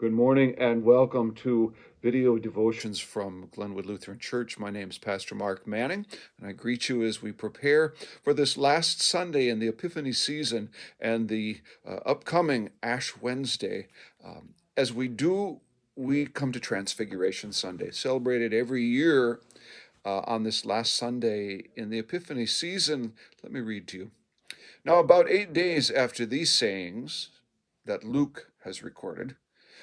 Good morning and welcome to video devotions from Glenwood Lutheran Church. My name is Pastor Mark Manning, and I greet you as we prepare for this last Sunday in the Epiphany season and the upcoming Ash Wednesday. As we do, we come to Transfiguration Sunday, celebrated every year on this last Sunday in the Epiphany season. Let me read to you. Now, about 8 days after these sayings that Luke has recorded,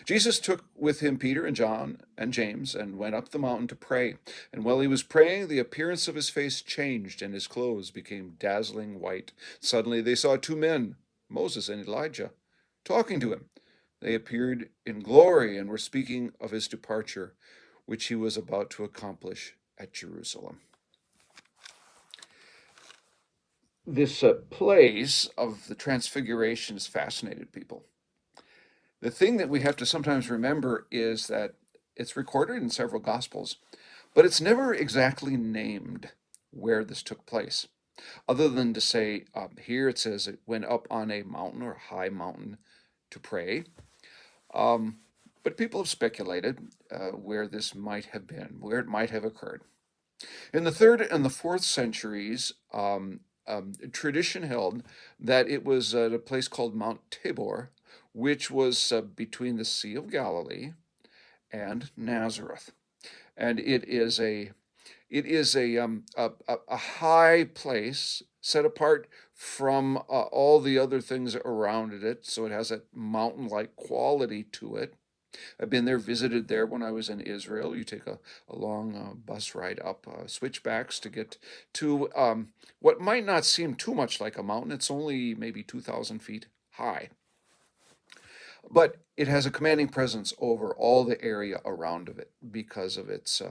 Jesus took with him Peter and John and James and went up the mountain to pray. And while he was praying, the appearance of his face changed and his clothes became dazzling white. Suddenly they saw two men, Moses and Elijah, talking to him. They appeared in glory and were speaking of his departure, which he was about to accomplish at Jerusalem. This place of the Transfiguration has fascinated people. The thing that we have to sometimes remember is that it's recorded in several Gospels, but it's never exactly named where this took place, other than to say here it says it went up on a mountain or high mountain to pray. But people have speculated where this might have been, where it might have occurred. In the 3rd and the 4th centuries, tradition held that it was at a place called Mount Tabor, which was between the Sea of Galilee and Nazareth, and it is a high place set apart from all the other things around it, so it has a mountain-like quality to it. I've been there, visited there when I was in Israel. You take a long bus ride up switchbacks to get to what might not seem too much like a mountain. It's only maybe 2,000 feet high. But it has a commanding presence over all the area around of it because of its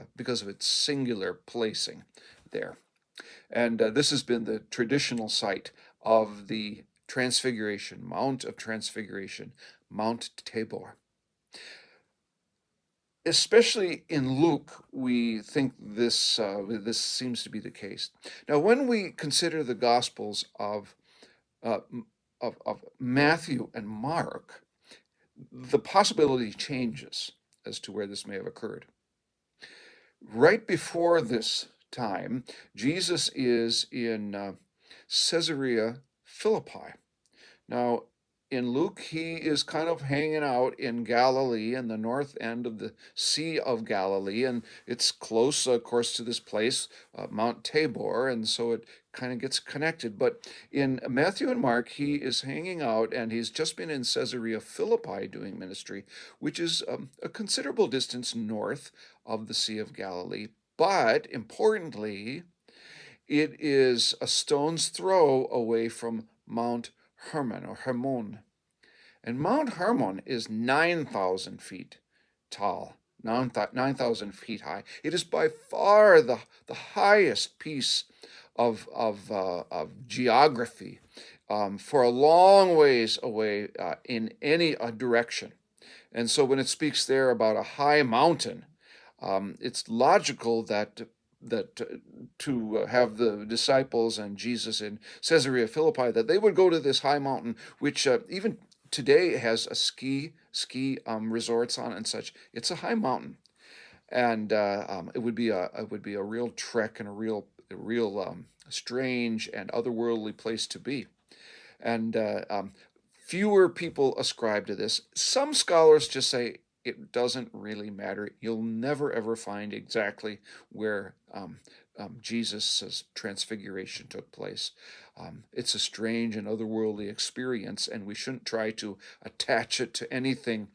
singular placing there. And this has been the traditional site of the Transfiguration, Mount of Transfiguration, Mount Tabor. Especially in Luke, we think this seems to be the case. Now, when we consider the Gospels of Matthew and Mark, the possibility changes as to where this may have occurred. Right before this time, Jesus is in Caesarea Philippi. Now, in Luke, he is kind of hanging out in Galilee, in the north end of the Sea of Galilee, and it's close, of course, to this place, Mount Tabor, and so it kind of gets connected. But in Matthew and Mark, he is hanging out, and he's just been in Caesarea Philippi doing ministry, which is a considerable distance north of the Sea of Galilee. But importantly, it is a stone's throw away from Mount Hermon or Hermon. And Mount Hermon is 9,000 feet tall, 9,000 feet high. It is by far the highest piece of geography for a long ways away in any direction. And so when it speaks there about a high mountain, it's logical that to have the disciples and Jesus in Caesarea Philippi, that they would go to this high mountain, which even today has a ski resorts on and such. It's a high mountain, and it would be a real trek and a real strange and otherworldly place to be. And fewer people ascribe to this. Some scholars just say it doesn't really matter. You'll never ever find exactly where Jesus' transfiguration took place. It's a strange and otherworldly experience, and we shouldn't try to attach it to anything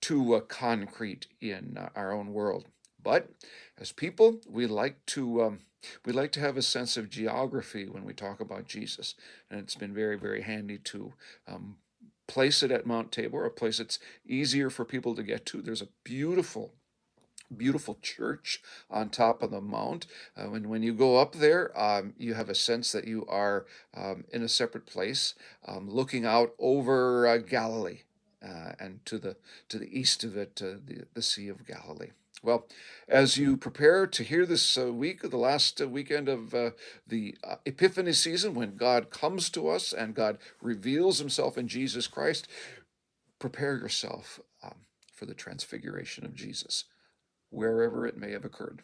too concrete in our own world. But as people, we like to have a sense of geography when we talk about Jesus, and it's been very, very handy to place it at Mount Tabor, a place that's easier for people to get to. There's a beautiful church on top of the mount. When you go up there, you have a sense that you are in a separate place, looking out over Galilee and to the east of it, the Sea of Galilee. Well, as you prepare to hear this week, the last weekend of the Epiphany season, when God comes to us and God reveals himself in Jesus Christ, prepare yourself. for the transfiguration of Jesus, wherever it may have occurred.